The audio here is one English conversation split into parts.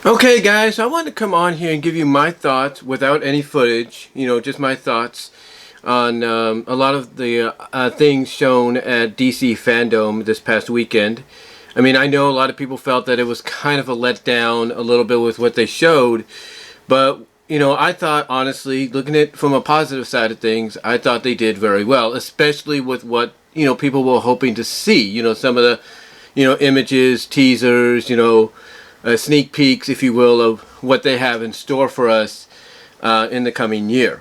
Okay guys, I wanted to come on here and give you my thoughts without any footage, just my thoughts on a lot of the things shown at DC Fandome this past weekend. I mean, I know a lot of people felt that it was kind of a letdown a little bit with what they showed, but I thought, honestly, looking at it from a positive side of things, I thought they did very well, especially with what people were hoping to see. Some of the images, teasers, sneak peeks, if you will, of what they have in store for us in the coming year.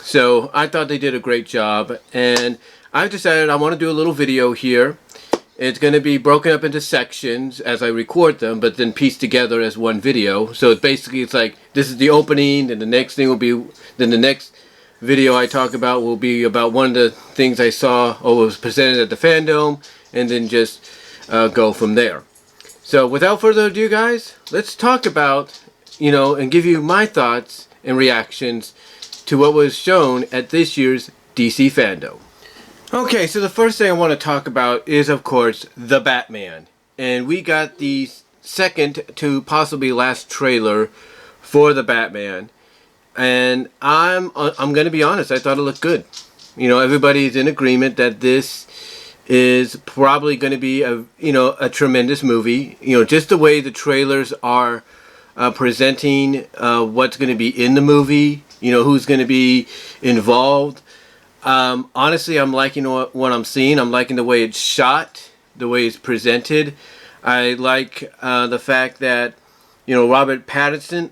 So I thought they did a great job, and I've decided I want to do a little video here. It's going to be broken up into sections as I record them, but then pieced together as one video. So it's like, this is the opening, then the next thing will be, then the next video I talk about will be about one of the things I saw or was presented at the Fandome, and then just go from there. So without further ado, guys, let's talk about, and give you my thoughts and reactions to what was shown at this year's DC Fandome. Okay, so the first thing I want to talk about is, of course, the Batman. And we got the second to possibly last trailer for the Batman. And I'm going to be honest, I thought it looked good. Everybody's in agreement that this is probably going to be a tremendous movie. Just the way the trailers are presenting what's going to be in the movie, who's going to be involved. Honestly, I'm liking what I'm seeing. I'm liking the way it's shot, the way it's presented. I like the fact that Robert Pattinson,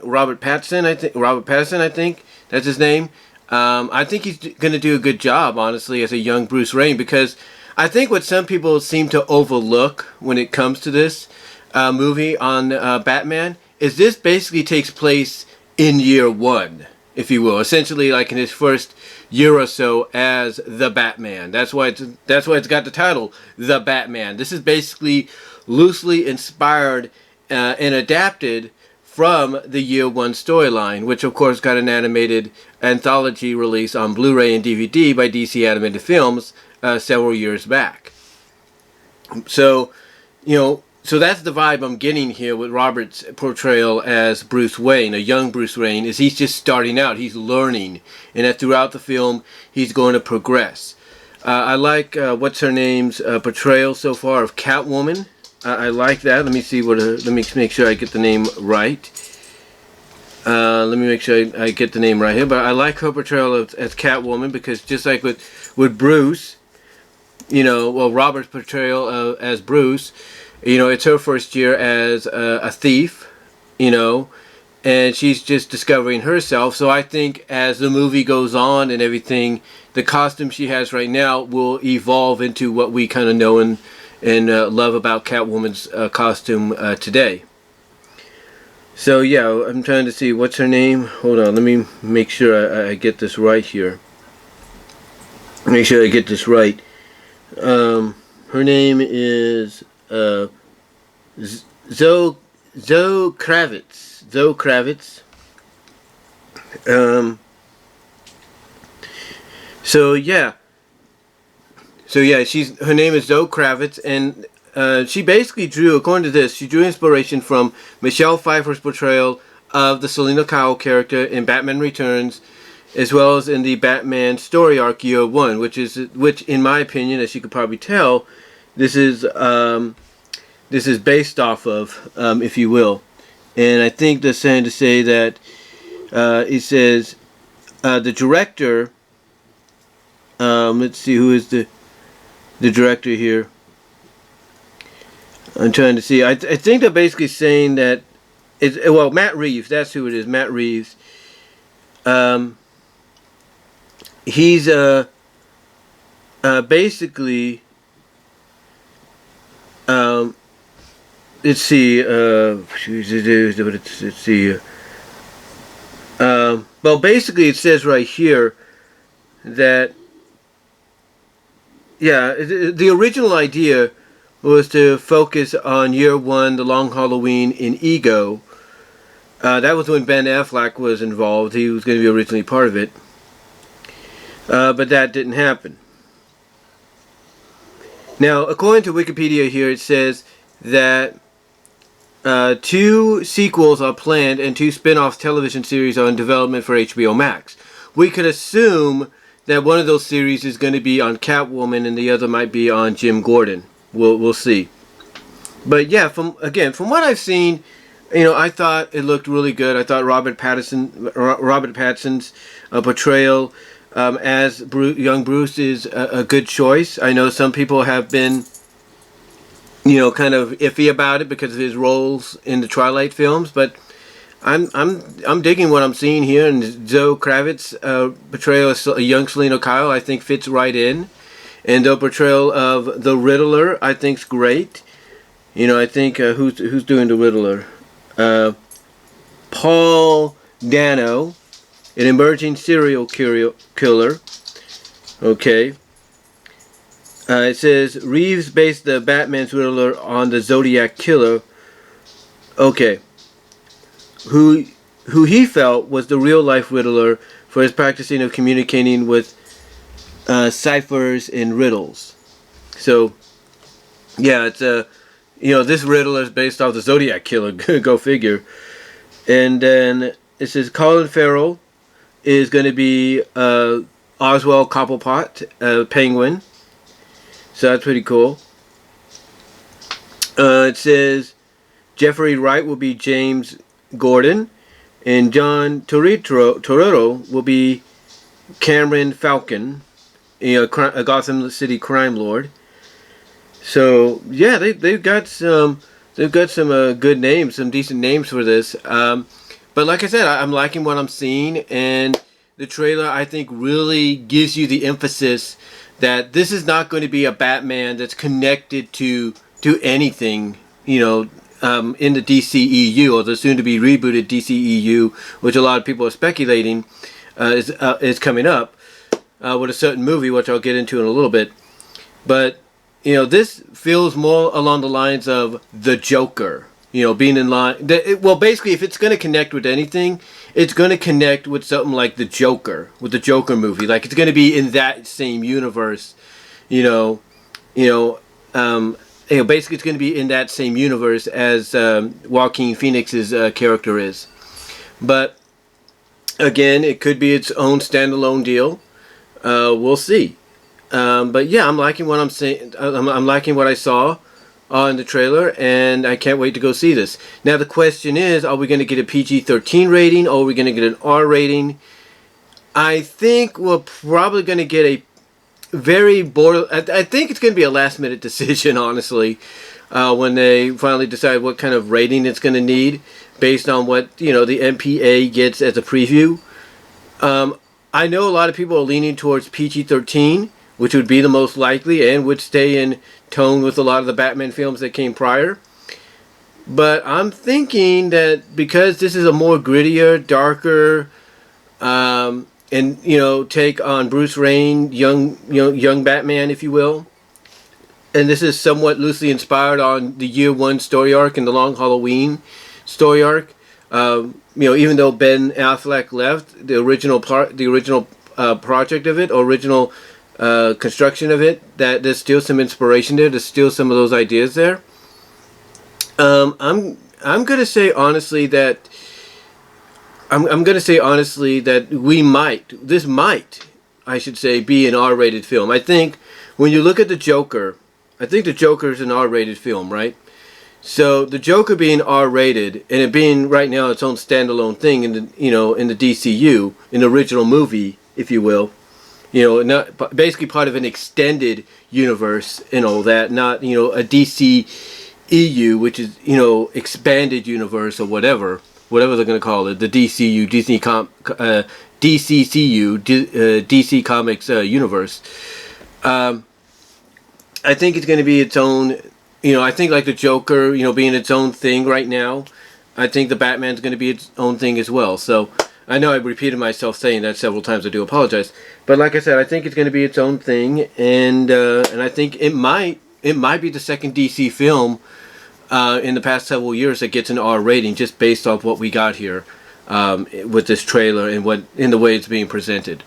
I think that's his name. I think he's going to do a good job, honestly, as a young Bruce Wayne, because I think what some people seem to overlook when it comes to this movie on Batman is this basically takes place in year one, if you will. Essentially, like in his first year or so as the Batman. That's why it's got the title, The Batman. This is basically loosely inspired and adapted from the year one storyline, which of course got an animated anthology release on Blu-ray and DVD by DC Animated Films several years back. So, so that's the vibe I'm getting here with Robert's portrayal as Bruce Wayne, a young Bruce Wayne, is he's just starting out, he's learning, and that throughout the film, he's going to progress. I like what's her name's portrayal so far of Catwoman. I like that. Let me see let me make sure I get the name right. Let me make sure I get the name right here. But I like her portrayal as Catwoman, because just like with Bruce, Robert's portrayal as Bruce, it's her first year as a thief, and she's just discovering herself. So I think as the movie goes on and everything, the costume she has right now will evolve into what we kind of know and love about Catwoman's costume today. So yeah, I'm trying to see what's her name. Hold on, let me make sure I get this right here. Make sure I get this right. Her name is Zoe Kravitz. Zoe Kravitz. So yeah, her name is Zoe Kravitz, and she basically drew, according to this, she drew inspiration from Michelle Pfeiffer's portrayal of the Selina Kyle character in Batman Returns, as well as in the Batman story arc Year One, which in my opinion, as you could probably tell, this is based off of, if you will. And I think they're saying to say that it says the director. Let's see, who is the director here. I'm trying to see. I think they're basically saying that it's, well, Matt Reeves. That's who it is. Matt Reeves. He's basically. Let's see. Let's see. Well, basically, it says right here that. Yeah, the original idea was to focus on Year One, the Long Halloween in Ego. That was when Ben Affleck was involved. He was going to be originally part of it. But that didn't happen. Now, according to Wikipedia here, it says that 2 sequels are planned and 2 spin-off television series are in development for HBO Max. We could assume that one of those series is going to be on Catwoman and the other might be on Jim Gordon. We'll see. But yeah, from what I've seen, I thought it looked really good. I thought Robert Pattinson's portrayal as young Bruce is a good choice. I know some people have been, kind of iffy about it because of his roles in the Twilight films, but I'm digging what I'm seeing here, and Zoe Kravitz's portrayal of a young Selena Kyle I think fits right in, and the portrayal of the Riddler I think's great. I think who's doing the Riddler? Paul Dano, an emerging serial killer. Okay. It says Reeves based the Batman's Riddler on the Zodiac Killer. Okay. Who he felt was the real life Riddler for his practicing of communicating with ciphers and riddles. So, yeah, it's this Riddler is based off the Zodiac Killer. Go figure. And then it says Colin Farrell is going to be Oswald Cobblepot, Penguin. So that's pretty cool. It says Jeffrey Wright will be James Gordon, and John Turturro will be Cameron Falcon, a Gotham City crime lord. So yeah, they've got some good names, some decent names for this. But like I said, I'm liking what I'm seeing, and the trailer I think really gives you the emphasis that this is not going to be a Batman that's connected to anything, in the DCEU, or the soon-to-be rebooted DCEU, which a lot of people are speculating is coming up with a certain movie, which I'll get into in a little bit. But this feels more along the lines of the Joker, being in line. Well, basically, if it's going to connect with anything, it's going to connect with something like the Joker, with the Joker movie. Like, it's going to be in that same universe, basically it's going to be in that same universe as Joaquin Phoenix's character is. But again, it could be its own standalone deal. We'll see. But yeah, I'm liking what I'm saying. I'm liking what I saw in the trailer, and I can't wait to go see this. Now the question is, are we going to get a PG-13 rating, or are we going to get an R rating? I think we're probably going to get a I think it's going to be a last-minute decision, honestly, when they finally decide what kind of rating it's going to need, based on what the MPA gets as a preview. I know a lot of people are leaning towards PG-13, which would be the most likely and would stay in tone with a lot of the Batman films that came prior. But I'm thinking that because this is a more grittier, darker, and take on Bruce Wayne, young Batman, if you will, and this is somewhat loosely inspired on the Year One story arc and the Long Halloween story arc. Even though Ben Affleck left, the original project of it, original construction of it, that there's still some inspiration there. There's still some of those ideas there. I'm gonna say honestly that this might, I should say, be an R-rated film. I think when you look at the Joker, I think the Joker is an R-rated film, right? So the Joker being R-rated and it being right now its own standalone thing in the DCU, in the original movie, if you will. Not basically part of an extended universe and all that, not a DC EU, which is expanded universe or whatever they're going to call it, the DCU, DCCU, DC Comics universe. I think it's going to be its own. I think like the Joker, being its own thing right now. I think the Batman's going to be its own thing as well. So. I know I repeated myself saying that several times. I do apologize, but like I said, I think it's going to be its own thing, and I think it might be the second DC film in the past several years that gets an R rating, just based off what we got here with this trailer and in the way it's being presented.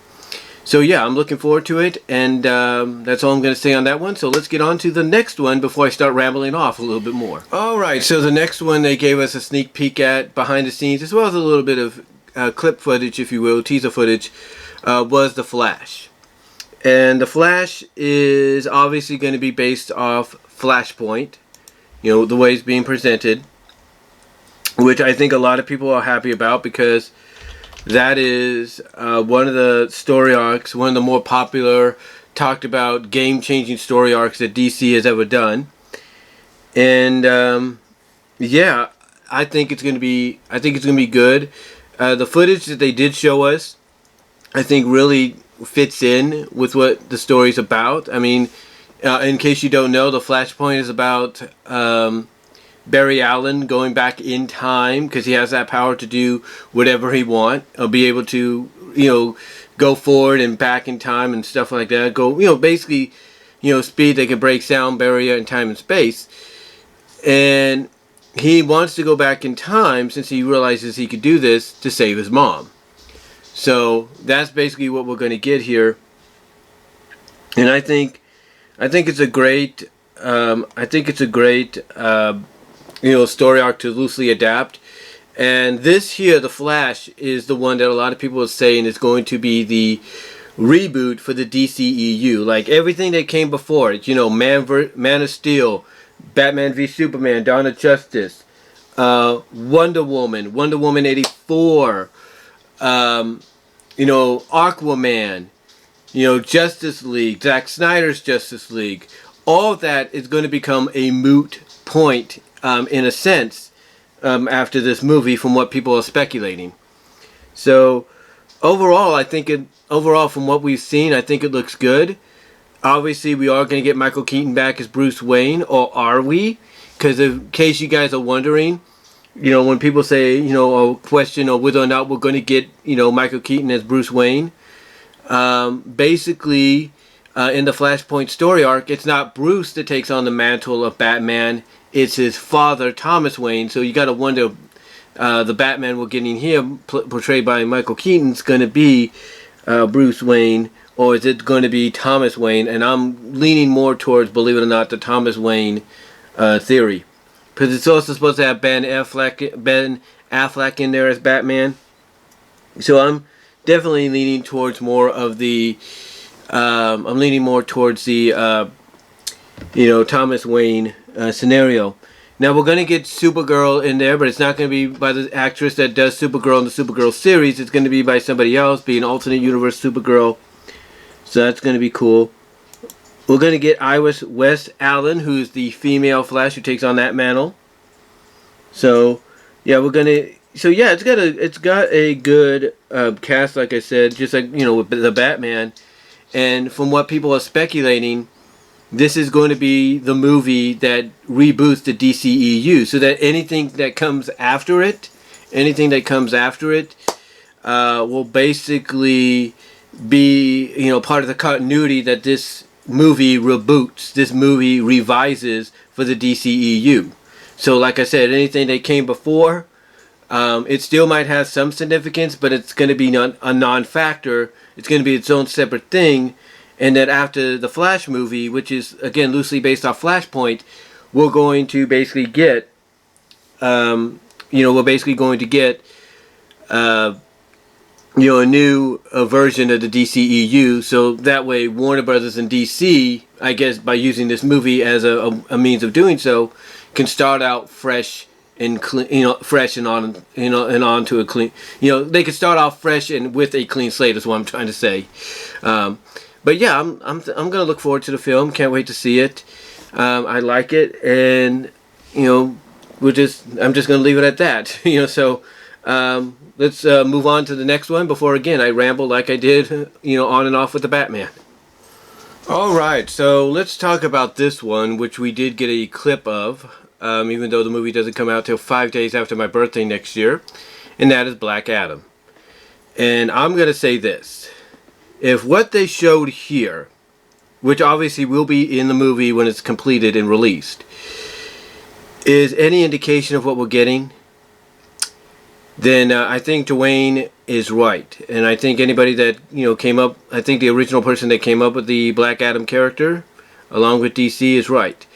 So yeah, I'm looking forward to it, and that's all I'm going to say on that one. So let's get on to the next one before I start rambling off a little bit more. Alright, so the next one they gave us a sneak peek at behind the scenes, as well as a little bit of clip footage, if you will, teaser footage, was The Flash. And The Flash is obviously going to be based off Flashpoint, you know, the way it's being presented, which I think a lot of people are happy about, because that is one of the story arcs, one of the more popular, talked about, game-changing story arcs that DC has ever done. And yeah, I think it's gonna be good. The footage that they did show us, I think, really fits in with what the story's about. I mean, in case you don't know, the Flashpoint is about Barry Allen going back in time, because he has that power to do whatever he wants, or be able to, you know, go forward and back in time and stuff like that. Go, you know, basically, you know, speed that can break sound barrier in time and space. And he wants to go back in time, since he realizes he could do this, to save his mom. So that's basically what we're going to get here. And I think it's a great you know, story arc to loosely adapt. And this here, The Flash, is the one that a lot of people are saying is going to be the reboot for the DCEU. Like everything that came before it, you know, Man of Steel, Batman v Superman, Dawn of Justice, Wonder Woman 84, you know, Aquaman, you know, Justice League, Zack Snyder's Justice League. All of that is going to become a moot point, in a sense, after this movie, from what people are speculating. So overall, from what we've seen, I think it looks good. Obviously, we are going to get Michael Keaton back as Bruce Wayne, or are we? Because in case you guys are wondering, you know, when people say, you know, or question or whether or not we're going to get, you know, Michael Keaton as Bruce Wayne, basically, in the Flashpoint story arc, it's not Bruce that takes on the mantle of Batman. It's his father, Thomas Wayne. So you got to wonder, the Batman we're getting here, portrayed by Michael Keaton, is going to be Bruce Wayne, or is it going to be Thomas Wayne? And I'm leaning more towards, believe it or not, the Thomas Wayne theory, because it's also supposed to have Ben Affleck in there as Batman. So I'm definitely leaning towards more of the you know, Thomas Wayne scenario. Now we're going to get Supergirl in there, but it's not going to be by the actress that does Supergirl in the Supergirl series. It's going to be by somebody else, be an alternate universe Supergirl. So that's going to be cool. We're going to get Iris West Allen, who's the female Flash who takes on that mantle. So yeah, it's got a good cast, like I said, just like, you know, with the Batman. And from what people are speculating, this is going to be the movie that reboots the DCEU, so that anything that comes after it will basically be, you know, part of the continuity that this movie reboots, this movie revises for the DCEU. So like I said, anything that came before, it still might have some significance, but it's going to be a non-factor. It's going to be its own separate thing. And that after the Flash movie, which is, again, loosely based off Flashpoint, we're going to basically get, you know, a new version of the DCEU. So that way, Warner Brothers and DC, I guess, by using this movie as a means of doing so, can start out fresh and clean, you know, fresh and on, you know, and on to a clean, you know, they could start off fresh and with a clean slate, is what I'm trying to say. But yeah, I'm gonna look forward to the film. Can't wait to see it. I like it, and you know, I'm just gonna leave it at that. You know, so let's move on to the next one before again I ramble like I did, you know, on and off with the Batman. All right, so let's talk about this one, which we did get a clip of, even though the movie doesn't come out till 5 days after my birthday next year, and that is Black Adam. And I'm gonna say this. If what they showed here, which obviously will be in the movie when it's completed and released, is any indication of what we're getting, then I think Dwayne is right. And I think anybody that, came up, I think the original person that came up with the Black Adam character, along with DC, is right.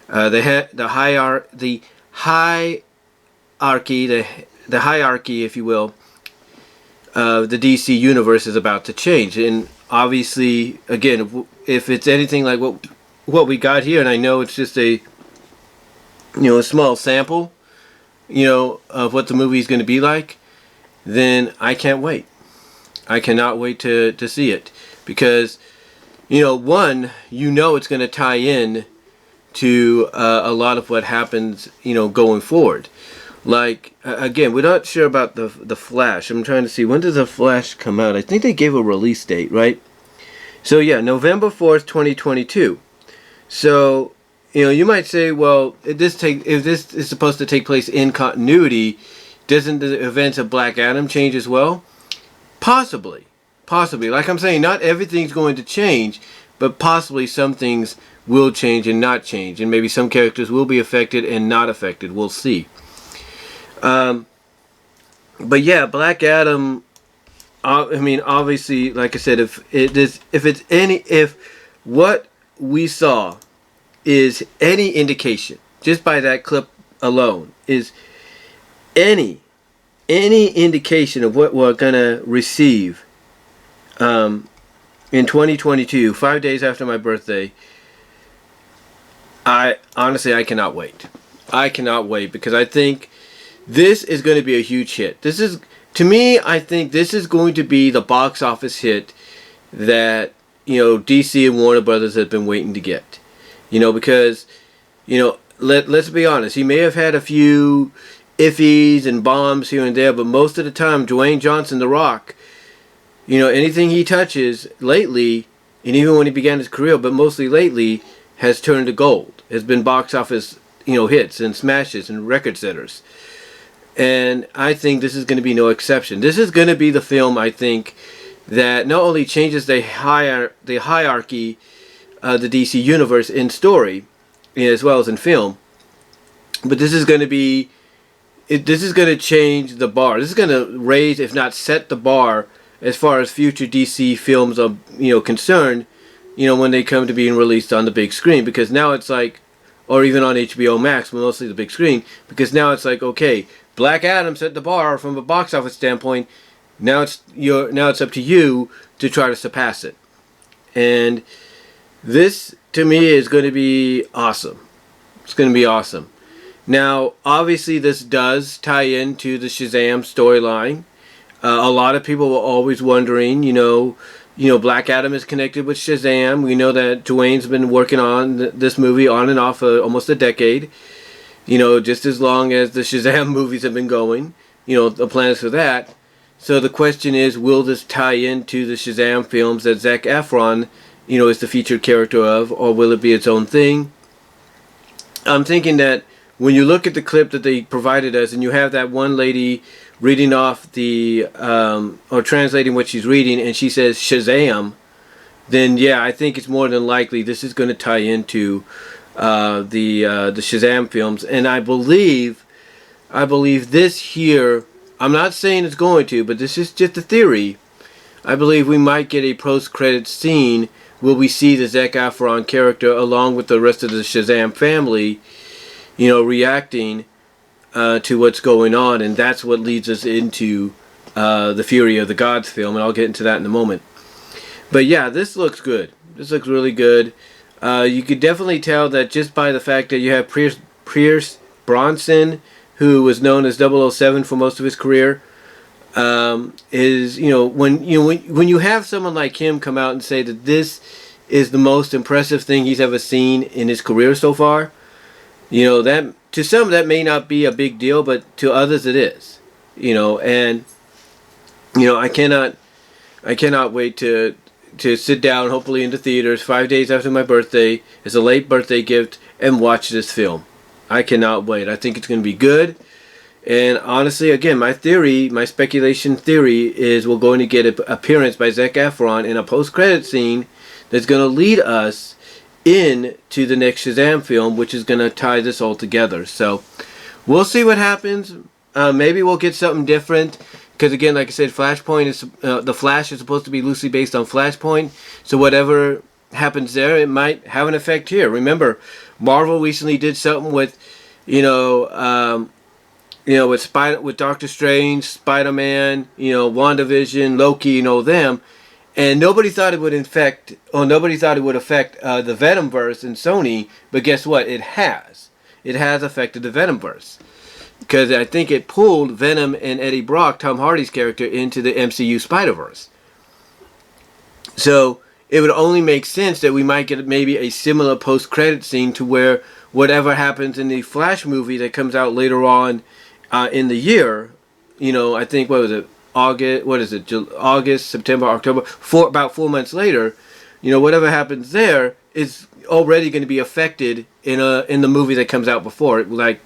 The hierarchy, if you will, of the DC universe is about to change. And obviously, again, if it's anything like what we got here, and I know it's just a small sample, of what the movie is going to be like, then I can't wait. I cannot wait to see it, because one, it's going to tie in to a lot of what happens, going forward. Like, again, we're not sure about the Flash. I'm trying to see, when does the Flash come out? I think they gave a release date, right? So yeah, November 4th, 2022. So, you might say, well, if this is supposed to take place in continuity, doesn't the events of Black Adam change as well? Possibly. Like I'm saying, not everything's going to change, but possibly some things will change and not change, and maybe some characters will be affected and not affected. We'll see. But yeah, Black Adam. I mean, obviously, like I said, if what we saw is any indication, just by that clip alone, is any indication of what we're gonna receive in 2022, 5 days after my birthday, I cannot wait. I cannot wait, because I think this is going to be a huge hit. To me, I think this is going to be the box office hit that DC and Warner Brothers have been waiting to get. Because let's be honest, he may have had a few iffies and bombs here and there, but most of the time, Dwayne Johnson, The Rock, anything he touches lately, and even when he began his career, but mostly lately, has turned to gold. Has been box office hits and smashes and record setters. And I think this is going to be no exception. This is going to be the film, I think, that not only changes the hierarchy of the DC universe in story, as well as in film, but this is going to change the bar. This is going to raise, if not set the bar, as far as future DC films are concerned, when they come to being released on the big screen. Because now it's like, or even on HBO Max, but mostly the big screen, because now it's like, okay, Black Adam set the bar from a box office standpoint. Now it's up to you to try to surpass it. And this, to me, is going to be awesome. It's going to be awesome. Now, obviously, this does tie into the Shazam storyline. A lot of people were always wondering, Black Adam is connected with Shazam. We know that Dwayne's been working on this movie on and off for almost a decade. Just as long as the Shazam movies have been going. The plans for that. So the question is, will this tie into the Shazam films that Zac Efron, is the featured character of, or will it be its own thing? I'm thinking that when you look at the clip that they provided us, and you have that one lady reading off or translating what she's reading, and she says Shazam, then yeah, I think it's more than likely this is going to tie into the Shazam films. And I believe this here, I'm not saying it's going to, but this is just a theory. I believe we might get a post-credit scene where we see the Zac Efron character along with the rest of the Shazam family, reacting to what's going on, and that's what leads us into the Fury of the Gods film, and I'll get into that in a moment. But yeah, this looks good. This looks really good. You could definitely tell that just by the fact that you have Pierce Bronson, who was known as 007 for most of his career, is when you have someone like him come out and say that this is the most impressive thing he's ever seen in his career so far, that to some that may not be a big deal, but to others it is. And I cannot wait to sit down, hopefully in the theaters, 5 days after my birthday, as a late birthday gift, and watch this film. I cannot wait. I think it's going to be good. And honestly, again, my speculation theory is we're going to get an appearance by Zac Efron in a post-credit scene that's going to lead us into the next Shazam film, which is going to tie this all together. So we'll see what happens. Maybe we'll get something different. Because again, like I said, Flashpoint is the Flash is supposed to be loosely based on Flashpoint. So whatever happens there, it might have an effect here. Remember, Marvel recently did something with, with Doctor Strange, Spider-Man, WandaVision, Loki, them, and nobody thought it would affect the Venomverse in Sony. But guess what? It has. It has affected the Venomverse. Because I think it pulled Venom and Eddie Brock, Tom Hardy's character, into the MCU Spider-Verse. So it would only make sense that we might get maybe a similar post-credit scene to where whatever happens in the Flash movie that comes out later on in the year, I think, August, September, October, about 4 months later, whatever happens there is already going to be affected in the movie that comes out before it, like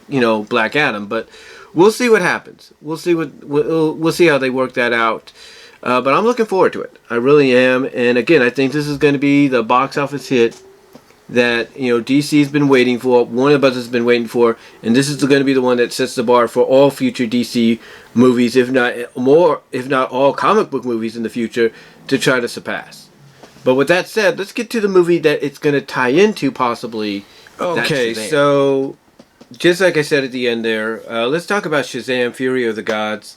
Black Adam. But we'll see what happens. We'll see how they work that out. But I'm looking forward to it. I really am. And again, I think this is going to be the box office hit that DC's been waiting for, Warner Bros. Has been waiting for, and this is going to be the one that sets the bar for all future DC movies, if not all comic book movies in the future, to try to surpass. But with that said, let's get to the movie that it's going to tie into, possibly. Okay, so just like I said at the end there, let's talk about Shazam: Fury of the Gods.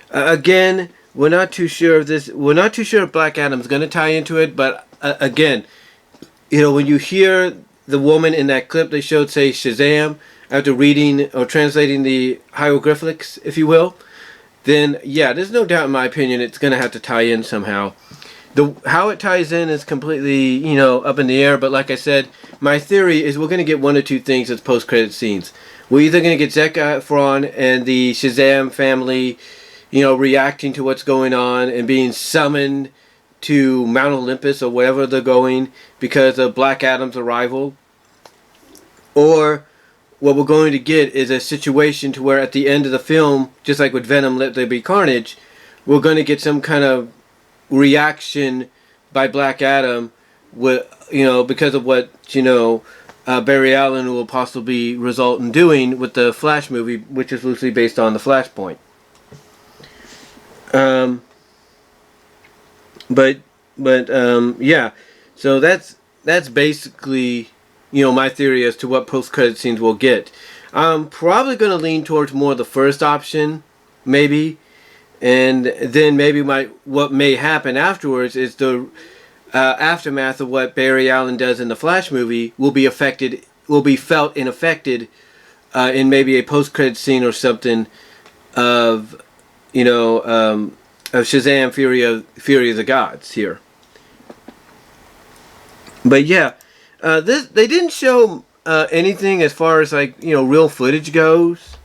Again, we're not too sure if Black Adam's going to tie into it, but again, when you hear the woman in that clip they showed say Shazam after reading or translating the hieroglyphics, if you will, then yeah, there's no doubt in my opinion it's going to have to tie in somehow. How it ties in is completely, up in the air, but like I said, my theory is we're going to get one or two things as post-credit scenes. We're either going to get Zac Efron and the Shazam family, reacting to what's going on and being summoned to Mount Olympus or wherever they're going because of Black Adam's arrival. Or what we're going to get is a situation to where at the end of the film, just like with Venom, Let There Be Carnage, we're going to get some kind of reaction by Black Adam because of what Barry Allen will possibly result in doing with the Flash movie, which is loosely based on the Flashpoint. Yeah, so that's basically my theory as to what post-credit scenes we'll get. I'm probably going to lean towards more the first option, maybe. And then maybe what may happen afterwards is the aftermath of what Barry Allen does in the Flash movie will be felt and affected in maybe a post-credit scene or something of Shazam: Fury of the Gods here. But yeah, they didn't show anything as far as real footage goes.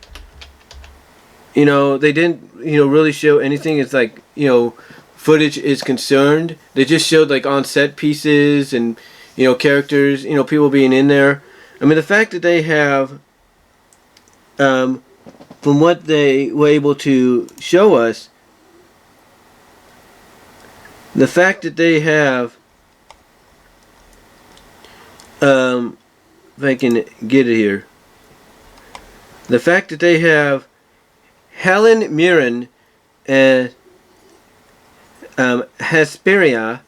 They didn't, really show anything as footage is concerned. They just showed on set pieces and, characters, people being in there. I mean, the fact that they have, from what they were able to show us, the fact that they have, if I can get it here, the fact that they have Helen Mirren as Hesperia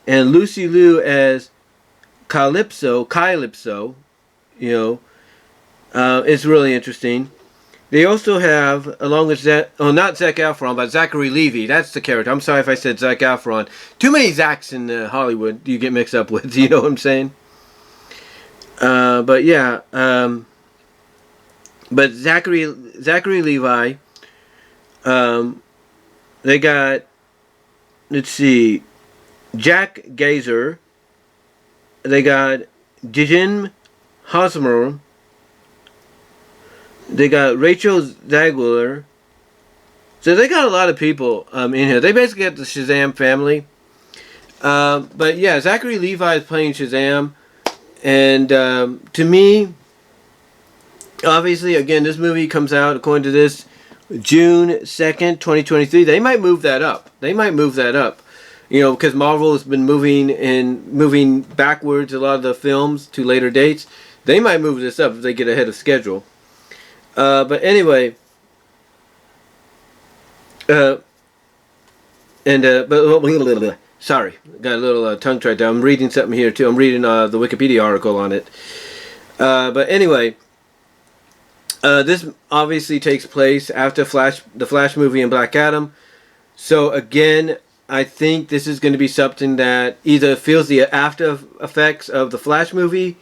and Lucy Liu as Calypso, it's really interesting. They also have, along with not Zac Efron, but Zachary Levi. That's the character. I'm sorry if I said Zac Efron. Too many Zacs in Hollywood you get mixed up with. You know what I'm saying? But yeah. But Zachary Levi. They got, let's see, Jack Gazer. They got Jim Hosmer. They got Rachel Zegler. So they got a lot of people in here. They basically got the Shazam family. But yeah, Zachary Levi is playing Shazam. And to me, obviously, again, this movie comes out, according to this, June 2nd, 2023. They might move that up. Because Marvel has been moving backwards a lot of the films to later dates. They might move this up if they get ahead of schedule. But anyway, Uh, but sorry, got a little tongue tied down. I'm reading something here too. I'm reading the Wikipedia article on it. But anyway, this obviously takes place after the Flash movie and Black Adam. So again, I think this is going to be something that either feels the after effects of the Flash movie,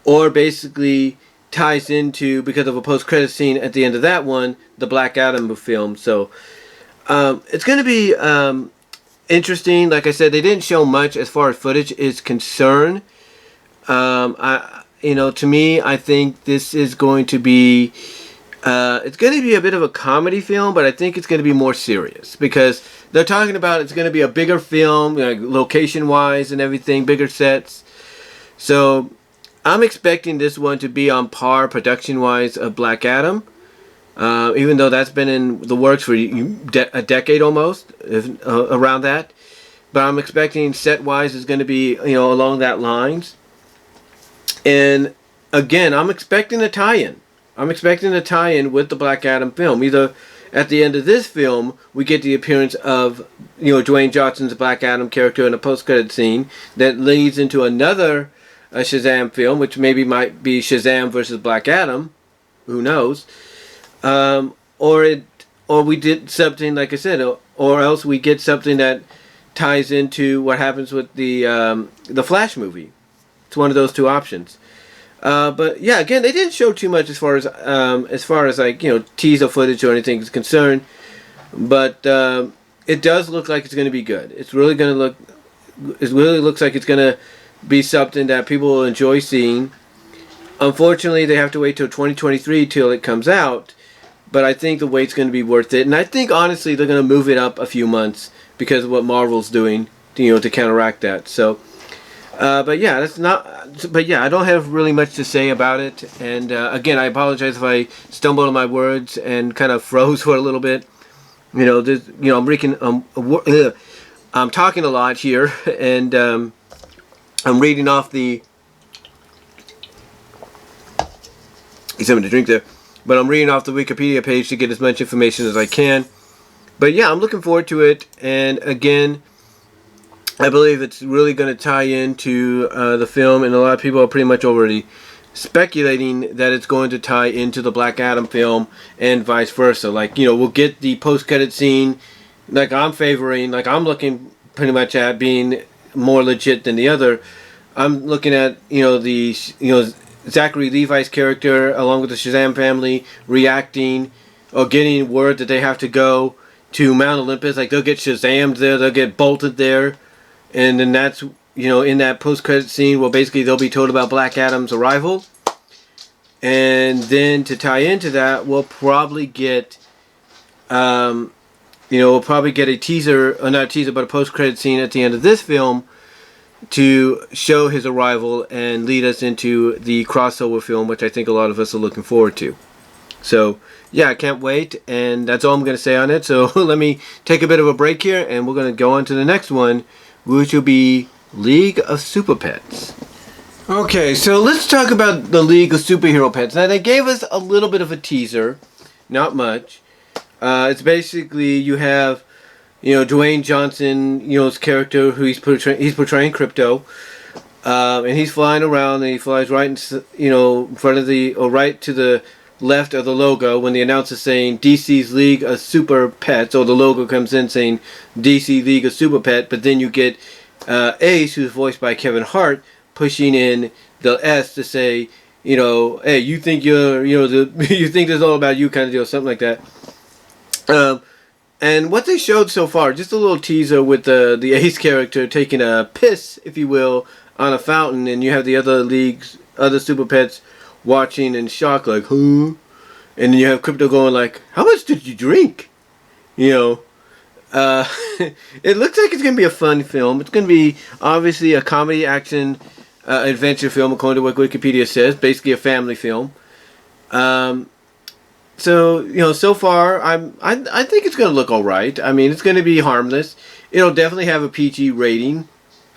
or basically ties into, because of a post-credit scene at the end of that one, the Black Adam film. So it's going to be interesting. Like I said, they didn't show much as far as footage is concerned. To me, I think this is going to be it's going to be a bit of a comedy film, but I think it's going to be more serious, because they're talking about it's going to be a bigger film, like location-wise and everything, bigger sets. So I'm expecting this one to be on par production-wise of Black Adam, even though that's been in the works for a decade almost, around that. But I'm expecting set-wise is going to be, along that lines. And again, I'm expecting a tie-in. I'm expecting a tie-in with the Black Adam film. Either at the end of this film, we get the appearance of, Dwayne Johnson's Black Adam character in a post-credit scene that leads into another Shazam film, which maybe might be Shazam versus Black Adam. Who knows? Or we did something, like I said, or else we get something that ties into what happens with the Flash movie. It's one of those two options. But yeah, again, they didn't show too much as far as like teaser footage or anything is concerned. But it does look like it's going to be good. It really looks like it's going to be something that people will enjoy seeing. Unfortunately, they have to wait till 2023 till it comes out. But I think the wait's going to be worth it, and I think honestly they're going to move it up a few months because of what Marvel's doing, to counteract that. So. But yeah, I don't have really much to say about it. And again, I apologize if I stumbled on my words and kind of froze for a little bit. I'm talking a lot here, and I'm reading off the. He's having a drink there, but I'm reading off the Wikipedia page to get as much information as I can. But yeah, I'm looking forward to it. And again, I believe it's really going to tie into the film, and a lot of people are pretty much already speculating that it's going to tie into the Black Adam film and vice versa. Like, we'll get the post-credit scene, like I'm looking pretty much at being more legit than the other. I'm looking at, Zachary Levi's character, along with the Shazam family, reacting or getting word that they have to go to Mount Olympus. Like, they'll get Shazammed there, they'll get bolted there. And then that's, in that post-credit scene, well, basically they'll be told about Black Adam's arrival. And then to tie into that, we'll probably get, a teaser, or not a teaser, but a post-credit scene at the end of this film to show his arrival and lead us into the crossover film, which I think a lot of us are looking forward to. So, yeah, I can't wait, and that's all I'm going to say on it. So let me take a bit of a break here, and we're going to go on to the next one, which will be League of Super Pets. Okay, so let's talk about the League of Superhero Pets. Now, they gave us a little bit of a teaser, not much. It's basically, you have, Dwayne Johnson, his character, who he's portraying Crypto, and he's flying around, and he flies right in front of right to the left of the logo when the announcer's saying DC's League of Super Pets, or the logo comes in saying DC League of Super Pet, but then you get Ace, who's voiced by Kevin Hart, pushing in the S to say, hey, you think you think this is all about you, kind of deal, something like that. And what they showed so far, just a little teaser with the Ace character taking a piss, if you will, on a fountain, and you have the other Super Pets watching in shock, like, huh? And then you have Crypto going like, how much did you drink? It looks like it's going to be a fun film. It's going to be, obviously, a comedy, action, adventure film, according to what Wikipedia says. Basically a family film. So, so far, I think it's going to look alright. I mean, it's going to be harmless. It'll definitely have a PG rating.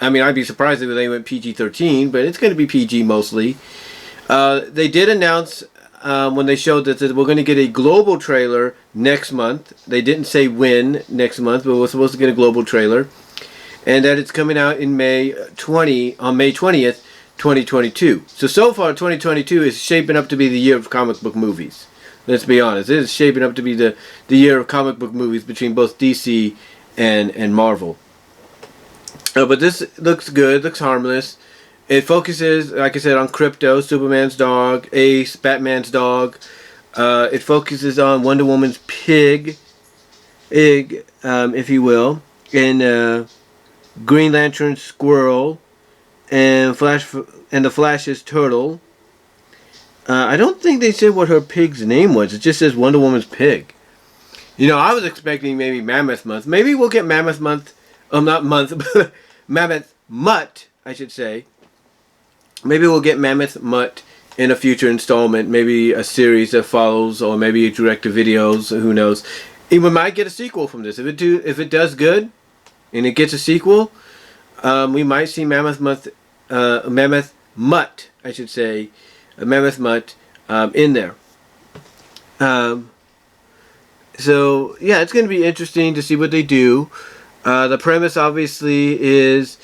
I mean, I'd be surprised if they went PG-13, but it's going to be PG mostly. They did announce when they showed that we're going to get a global trailer next month. They didn't say when next month, but we're supposed to get a global trailer. And that it's coming out in May 20th, 2022. So far, 2022 is shaping up to be the year of comic book movies. Let's be honest. It is shaping up to be the year of comic book movies between both DC and Marvel. But this looks good, looks harmless. It focuses, like I said, on Krypto, Superman's dog, Ace, Batman's dog. It focuses on Wonder Woman's pig, if you will, and Green Lantern's squirrel, and the Flash's turtle. I don't think they said what her pig's name was. It just says Wonder Woman's pig. You know, I was expecting maybe Mammoth Month. Maybe we'll get Mammoth Month. Not month, but Mammoth Mutt, I should say. Maybe we'll get Mammoth Mutt in a future installment. Maybe a series that follows, or maybe a direct-to-videos. Who knows? We might get a sequel from this. If it does good, and it gets a sequel, we might see Mammoth Mutt, I should say, Mammoth Mutt in there. So yeah, it's going to be interesting to see what they do. The premise obviously is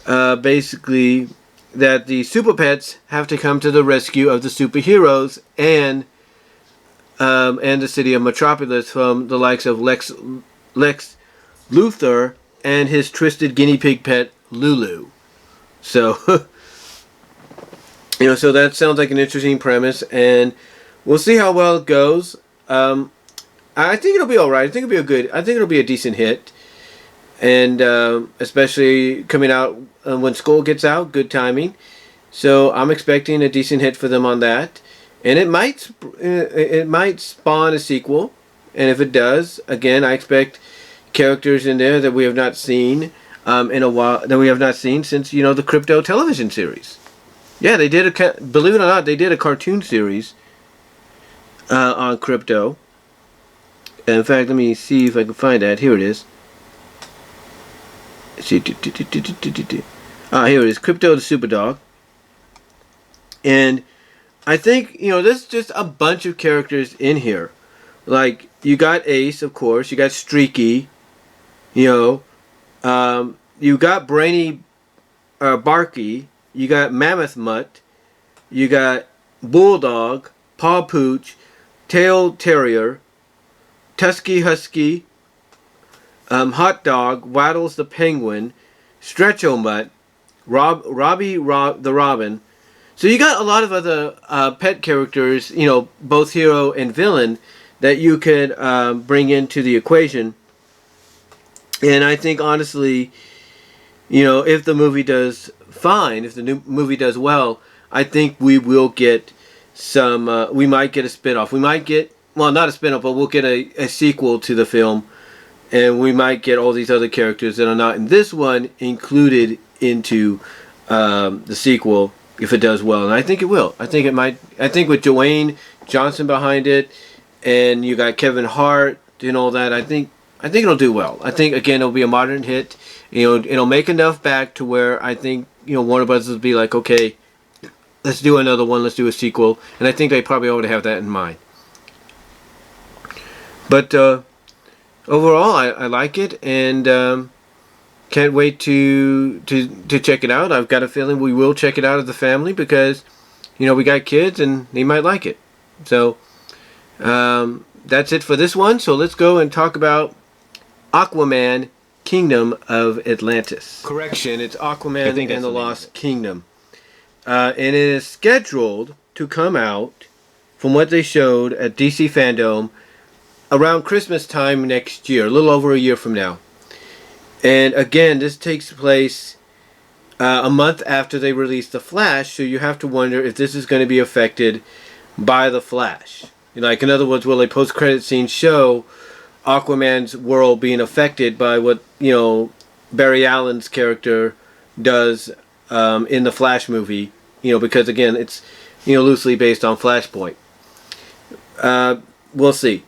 basically that the super pets have to come to the rescue of the superheroes and the city of Metropolis from the likes of Lex Luthor and his twisted guinea pig pet Lulu. So you know, so that sounds like an interesting premise, and we'll see how well it goes. I think it'll be all right. I think it'll be a decent hit, and especially coming out when school gets out, good timing. So I'm expecting a decent hit for them on that, and it might spawn a sequel. And if it does, again, I expect characters in there that we have not seen in a while, that we have not seen since, you know, the Krypto television series. Yeah, they did believe it or not, they did a cartoon series on Krypto. In fact, let me see if I can find that. Here it is. Let's see. Here it is. Krypto the Superdog. And I think, you know, there's just a bunch of characters in here. Like, you got Ace, of course. You got Streaky. You know. You got Brainy Barky. You got Mammoth Mutt. You got Bulldog. Paw Pooch. Tail Terrier. Tusky Husky, Hot Dog, Waddles the Penguin, Stretch-O-Mutt, Robbie the Robin. So you got a lot of other pet characters, you know, both hero and villain, that you could bring into the equation. And I think, honestly, you know, if the movie does fine, if the new movie does well, I think we will get some, we might get a spin-off. We might get, well, not a spin-off, but we'll get a sequel to the film, and we might get all these other characters that are not in this one included into the sequel if it does well, and I think it will. I think it might. I think with Dwayne Johnson behind it, and you got Kevin Hart and all that, I think it'll do well. I think, again, it'll be a modern hit. You know, it'll make enough back to where I think, you know, Warner Bros. Will be like, okay, let's do another one. Let's do a sequel, and I think they probably already have that in mind. But overall, I like it, and can't wait to check it out. I've got a feeling we will check it out as a family because, you know, we got kids and they might like it. So that's it for this one. So let's go and talk about Aquaman, Kingdom of Atlantis. Correction, it's Aquaman and the Lost Kingdom. And it is scheduled to come out, from what they showed at DC Fandome, around Christmas time next year, a little over a year from now. And again, this takes place a month after they release The Flash, so you have to wonder if this is going to be affected by The Flash. Like, in other words, will a post-credit scene show Aquaman's world being affected by what, you know, Barry Allen's character does in the Flash movie, you know, because, again, it's, you know, loosely based on Flashpoint. We'll see.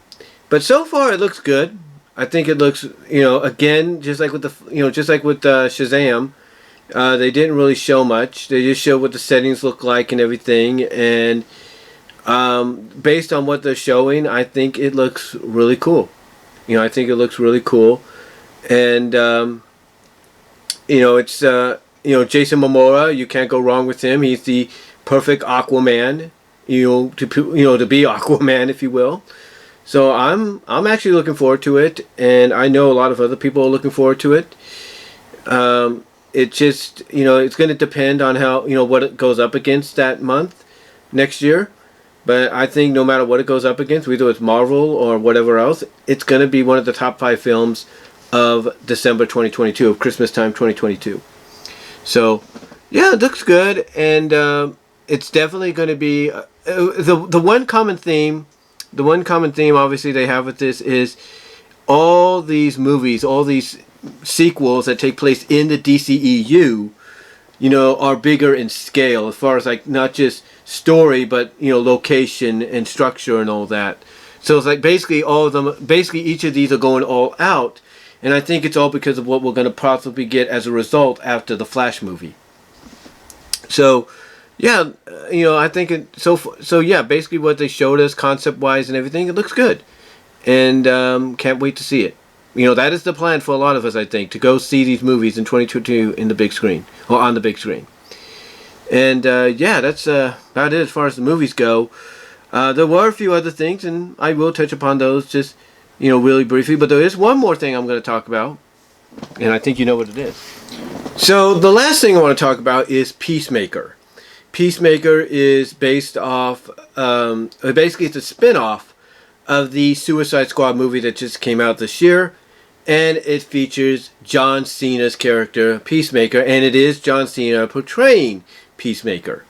But so far, it looks good. I think it looks, you know, again, just like with Shazam, they didn't really show much. They just showed what the settings look like and everything. And Based on what they're showing, I think it looks really cool. I think it looks really cool. And, it's, Jason Momoa, you can't go wrong with him. He's the perfect Aquaman, to be Aquaman, if you will. So I'm actually looking forward to it, and I know a lot of other people are looking forward to it. It just, it's going to depend on how, what it goes up against that month next year. But I think no matter what it goes up against, whether it's Marvel or whatever else, it's going to be one of the top 5 films of December 2022, of Christmas time 2022. So, yeah, it looks good, and it's definitely going to be the one common theme. The one common theme, obviously, they have with this is all these movies, all these sequels that take place in the DCEU, are bigger in scale as far as like not just story, but location and structure and all that. So it's like basically all of them, basically each of these are going all out, and I think it's all because of what we're going to possibly get as a result after the Flash movie. So, yeah, I think it so yeah, basically what they showed us concept wise and everything, it looks good, and can't wait to see it. That is the plan for a lot of us, I think, to go see these movies in 2022 in the big screen, or on the big screen. And, yeah, that's about it as far as the movies go. There were a few other things, and I will touch upon those just, really briefly. But there is one more thing I'm going to talk about, and I think you know what it is. So, the last thing I want to talk about is Peacemaker. Peacemaker is based off, basically it's a spin-off of the Suicide Squad movie that just came out this year. And it features John Cena's character, Peacemaker, and it is John Cena portraying Peacemaker.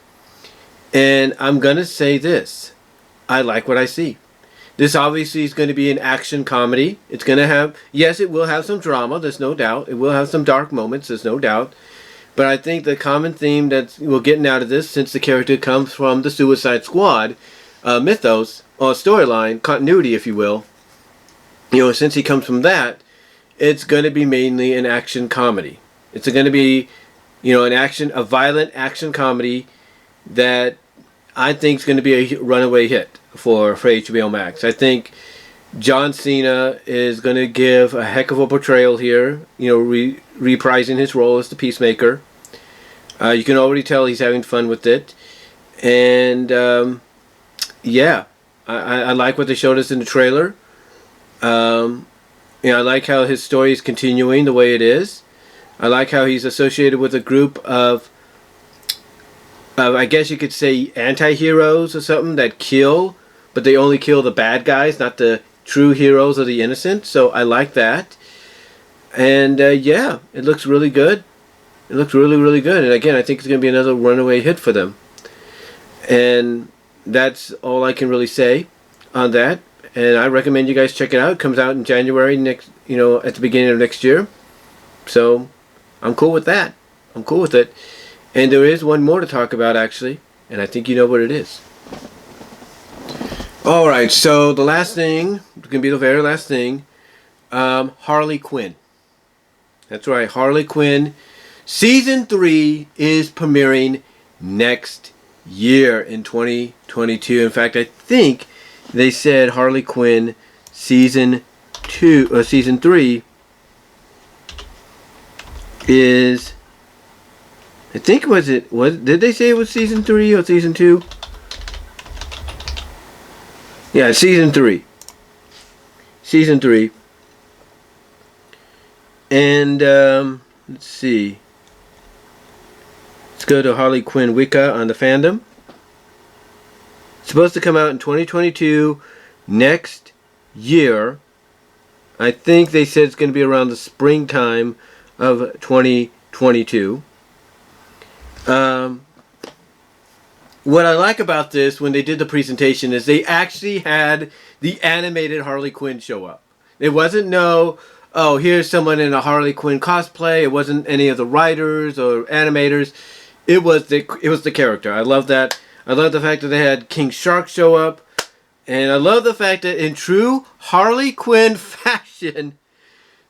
And I'm going to say this. I like what I see. This obviously is going to be an action comedy. It's going to have, yes, it will have some drama, there's no doubt. It will have some dark moments, there's no doubt. But I think the common theme that we're getting out of this, since the character comes from the Suicide Squad mythos, or storyline, continuity, if you will, since he comes from that, it's going to be mainly an action comedy. It's going to be, a violent action comedy that I think is going to be a runaway hit for HBO Max. I think John Cena is going to give a heck of a portrayal here, reprising his role as the Peacemaker. You can already tell he's having fun with it. And, yeah, I like what they showed us in the trailer. I like how his story is continuing the way it is. I like how he's associated with a group of I guess you could say anti-heroes or something that kill, but they only kill the bad guys, not the true heroes or the innocent. So I like that. And yeah, it looks really good. It looks really, really good. And again, I think it's going to be another runaway hit for them. And that's all I can really say on that. And I recommend you guys check it out. It comes out in January next, at the beginning of next year. So I'm cool with that. I'm cool with it. And there is one more to talk about, actually. And I think you know what it is. Alright, so the last thing, it's going to be the very last thing. Harley Quinn. That's right, Harley Quinn. Season 3 is premiering next year in 2022. In fact, I think they said Harley Quinn season 3 is, I think did they say it was season 3 or season 2? Yeah, season 3. Season 3. And let's see. Let's go to Harley Quinn Wicca on the fandom. It's supposed to come out in 2022, next year. I think they said it's going to be around the springtime of 2022. What I like about this, when they did the presentation, is they actually had the animated Harley Quinn show up. It wasn't oh, here's someone in a Harley Quinn cosplay. It wasn't any of the writers or animators. It was the character. I love that. I love the fact that they had King Shark show up. And I love the fact that in true Harley Quinn fashion,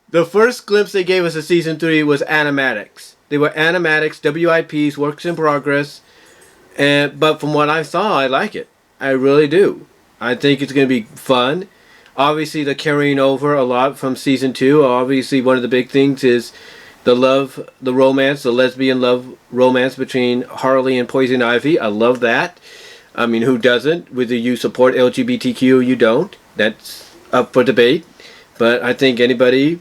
the first glimpse they gave us of Season 3 was animatics. They were animatics, WIPs, works in progress. But from what I saw, I like it. I really do. I think it's going to be fun. Obviously, they're carrying over a lot from season 2. Obviously, one of the big things is the romance, the lesbian love romance between Harley and Poison Ivy. I love that. I mean, who doesn't? Whether you support LGBTQ or you don't, that's up for debate. But I think everybody,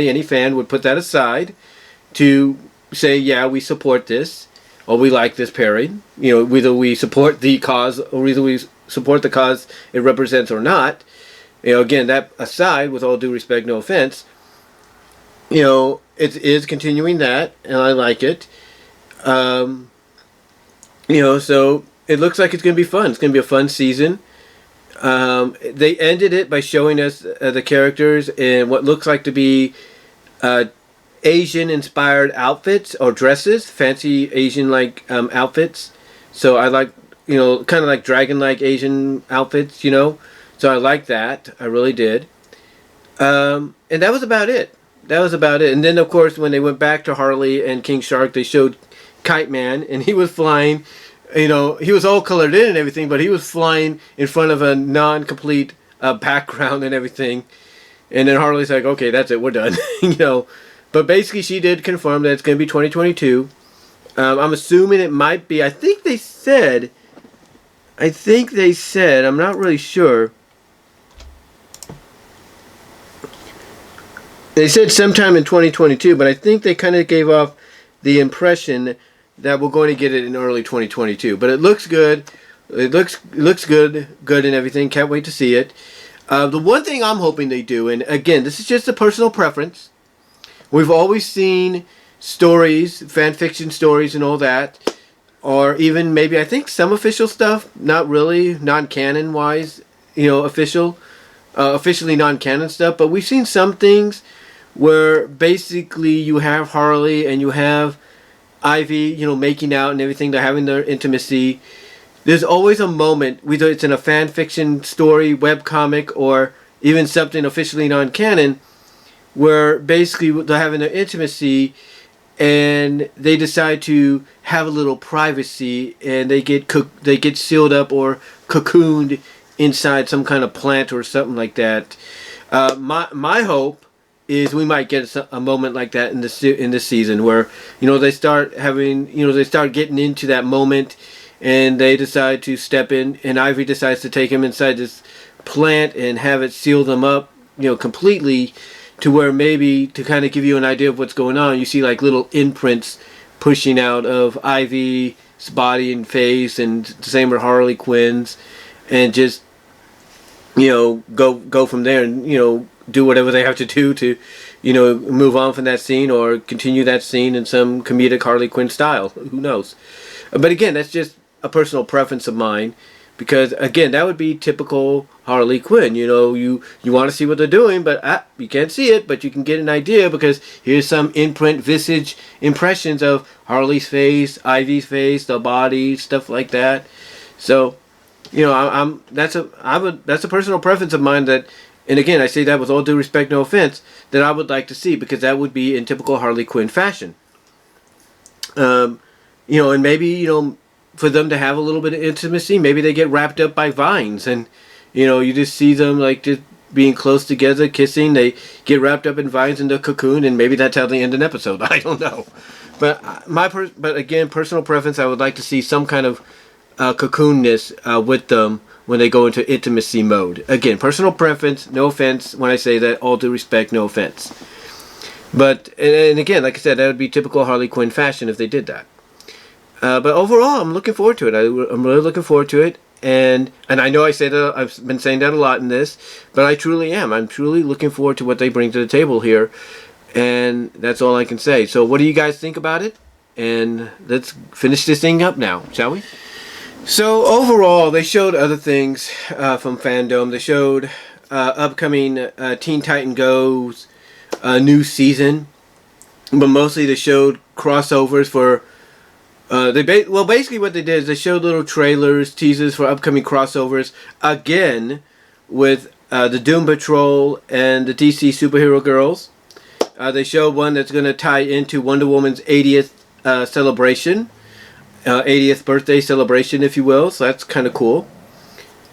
any fan would put that aside to say, yeah, we support this, or we like this pairing. Whether we support the cause or whether we support the cause it represents or not. Again, that aside, with all due respect, no offense, it is continuing that, and I like it. So it looks like it's going to be fun. It's going to be a fun season. They ended it by showing us the characters in what looks like to be Asian-inspired outfits or dresses, fancy Asian-like outfits. So I like, kind of like dragon-like Asian outfits, So I like that. I really did. And that was about it. And then, of course, when they went back to Harley and King Shark, they showed Kite Man, and he was flying. He was all colored in and everything, but he was flying in front of a non-complete background and everything. And then Harley's like, okay, that's it, we're done. But basically she did confirm that it's going to be 2022. I'm assuming it might be, I think they said, I'm not really sure. They said sometime in 2022, but I think they kind of gave off the impression that we're going to get it in early 2022. But it looks good. It looks good and everything. Can't wait to see it. The one thing I'm hoping they do, and again, this is just a personal preference. We've always seen stories, fan fiction stories and all that, or even maybe I think some official stuff, not really non-canon wise, officially non-canon stuff, but we've seen some things where basically you have Harley and you have Ivy, making out and everything. They're having their intimacy. There's always a moment, whether it's in a fan fiction story, webcomic, or even something officially non-canon, where basically they're having their intimacy and they decide to have a little privacy, and they get sealed up or cocooned inside some kind of plant or something like that. My hope is we might get a moment like that in this season where they start getting into that moment, and they decide to step in, and Ivy decides to take him inside this plant and have it seal them up completely, to where maybe to kind of give you an idea of what's going on, you see like little imprints pushing out of Ivy's body and face, and the same with Harley Quinn's, and just go from there and do whatever they have to do to move on from that scene or continue that scene in some comedic Harley Quinn style. Who knows? But again, that's just a personal preference of mine, because again, that would be typical Harley Quinn. You want to see what they're doing, but you can't see it, but you can get an idea, because here's some visage impressions of Harley's face, Ivy's face, the body, stuff like that. So that's a personal preference of mine that, and again, I say that with all due respect, no offense, that I would like to see, because that would be in typical Harley Quinn fashion. And maybe, for them to have a little bit of intimacy, maybe they get wrapped up by vines, and, you just see them like just being close together, kissing, they get wrapped up in vines in the cocoon, and maybe that's how they end an episode. I don't know. But but again, personal preference, I would like to see some kind of cocoonness with them when they go into intimacy mode. Again, personal preference, no offense when I say that, all due respect, no offense. But, and again, like I said, that would be typical Harley Quinn fashion if they did that. But overall, I'm looking forward to it. I'm really looking forward to it. And I know I say that, I've been saying that a lot in this, but I truly am. I'm truly looking forward to what they bring to the table here. And that's all I can say. So what do you guys think about it? And let's finish this thing up now, shall we? So overall, they showed other things from Fandome. They showed upcoming Teen Titan Go's new season, but mostly they showed crossovers for. Basically what they did is they showed little trailers, teasers for upcoming crossovers again with the Doom Patrol and the DC Superhero Girls. They showed one that's going to tie into Wonder Woman's 80th celebration. 80th birthday celebration, if you will. So that's kind of cool.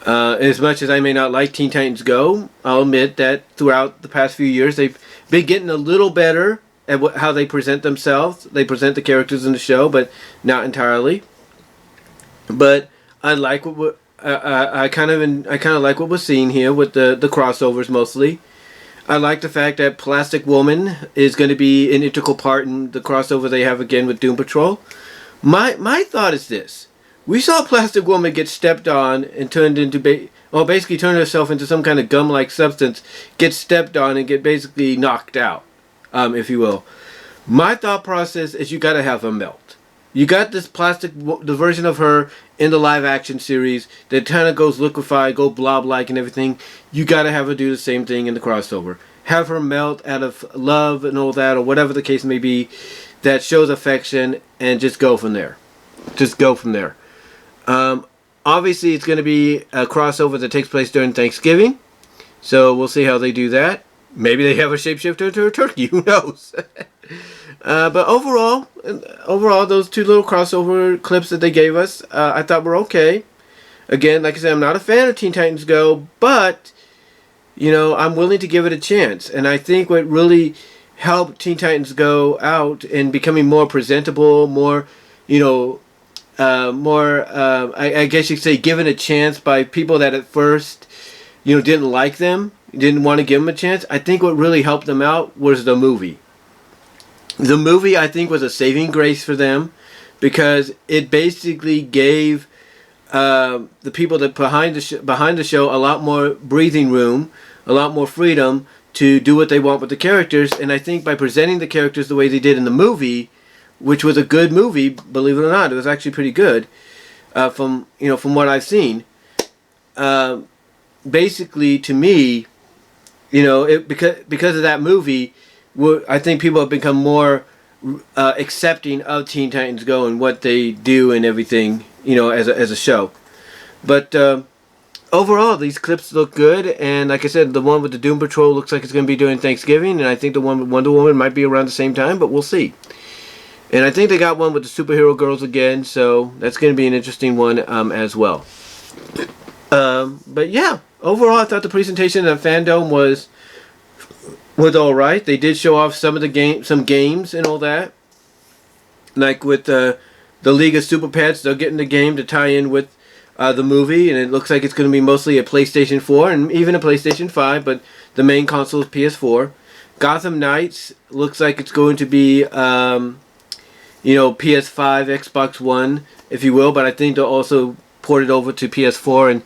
As much as I may not like Teen Titans Go, I'll admit that throughout the past few years, they've been getting a little better at how they present themselves. They present the characters in the show, but not entirely. But I like what I kind of like what we're seeing here with the crossovers mostly. I like the fact that Plastic Woman is going to be an integral part in the crossover they have again with Doom Patrol. My thought is this. We saw Plastic Woman get stepped on and turned into basically turned herself into some kind of gum-like substance, get stepped on and get basically knocked out, if you will. My thought process is you got to have her melt. You got this the version of her in the live-action series that kind of goes liquefied, go blob-like and everything. You got to have her do the same thing in the crossover. Have her melt out of love and all that, or whatever the case may be, that shows affection, and just go from there. Just go from there. Obviously, it's going to be a crossover that takes place during Thanksgiving, so we'll see how they do that. Maybe they have a shapeshifter to a turkey. Who knows? But overall, those two little crossover clips that they gave us, I thought were okay. Again, like I said, I'm not a fan of Teen Titans Go, but I'm willing to give it a chance. And I think what really helped Teen Titans Go out in becoming more presentable, more, I guess you could say, given a chance by people that at first, didn't like them, didn't want to give them a chance. I think what really helped them out was the movie. The movie, I think, was a saving grace for them because it basically gave the people that behind the show a lot more breathing room, a lot more freedom to do what they want with the characters. And I think by presenting the characters the way they did in the movie, which was a good movie, believe it or not, it was actually pretty good from what I've seen. Basically, to me, because of that movie, I think people have become more accepting of Teen Titans Go and what they do and everything, as a show. But overall, these clips look good, and like I said, the one with the Doom Patrol looks like it's going to be during Thanksgiving, and I think the one with Wonder Woman might be around the same time, but we'll see. And I think they got one with the superhero girls again, so that's going to be an interesting one as well. But yeah, overall, I thought the presentation at Fandome was all right. They did show off some games and all that, like with the League of Super Pets. They're getting the game to tie in with the movie, and it looks like it's going to be mostly a PlayStation 4 and even a PlayStation 5, but the main console is PS4. Gotham Knights looks like it's going to be PS5, Xbox One, if you will, but I think they'll also port it over to PS4 and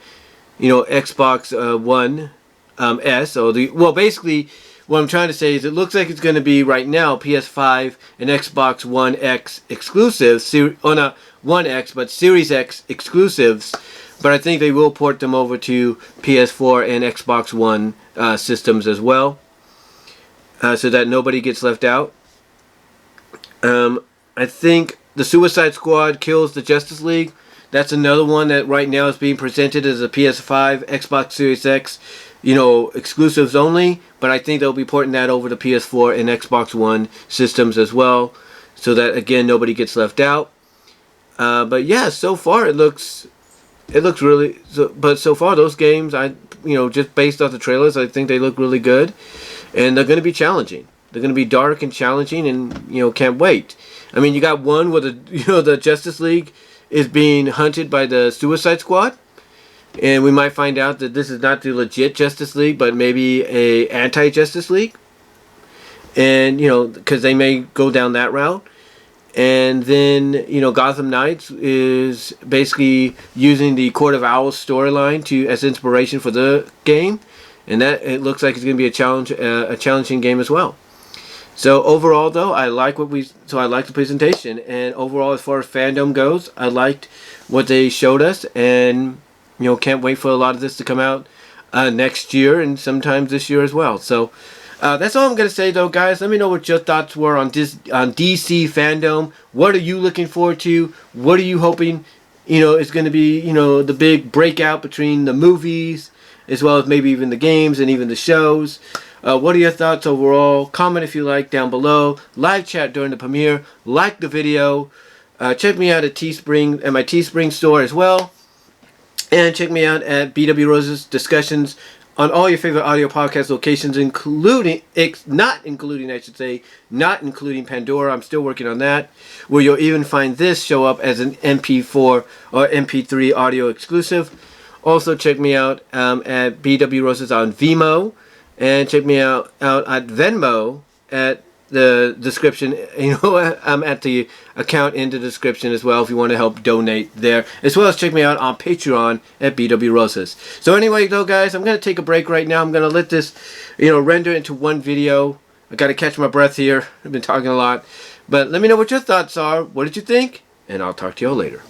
Xbox One S. Basically, what I'm trying to say is it looks like it's going to be right now PS5 and Xbox One X exclusives, not One X, but Series X exclusives. But I think they will port them over to PS4 and Xbox One systems as well, so that nobody gets left out. I think the Suicide Squad kills the Justice League. That's another one that right now is being presented as a PS5, Xbox Series X, exclusives only. But I think they'll be porting that over to PS4 and Xbox One systems as well, so that again nobody gets left out. But yeah, so far it looks really. But so far those games, just based off the trailers, I think they look really good, and they're going to be challenging. They're going to be dark and challenging, and can't wait. I mean, you got one where the Justice League is being hunted by the Suicide Squad, and we might find out that this is not the legit Justice League, but maybe a anti-Justice League, and because they may go down that route. And then Gotham Knights is basically using the Court of Owls storyline as inspiration for the game, and that it looks like it's going to be a challenging game as well. So overall, though, I like the presentation, and overall, as far as fandom goes, I liked what they showed us, and can't wait for a lot of this to come out next year and sometimes this year as well. So that's all I'm gonna say, though, guys. Let me know what your thoughts were on DC Fandome. What are you looking forward to? What are you hoping is going to be the big breakout between the movies as well as maybe even the games and even the shows? What are your thoughts overall? Comment if you like down below. Live chat during the premiere. Like the video. Check me out at Teespring, at my Teespring store as well. And check me out at BW Rose's discussions on all your favorite audio podcast locations, including, not including Pandora. I'm still working on that. Where you'll even find this show up as an MP4 or MP3 audio exclusive. Also check me out at BW Roses on Vimeo. And check me out at Venmo at the description. I'm at the account in the description as well if you want to help donate there, as well as check me out on Patreon at BW Roses. So anyway though, guys, I'm gonna take a break right now. I'm gonna let this render into one video. I gotta catch my breath here. I've been talking a lot, but let me know what your thoughts are. What did you think? And I'll talk to y'all later.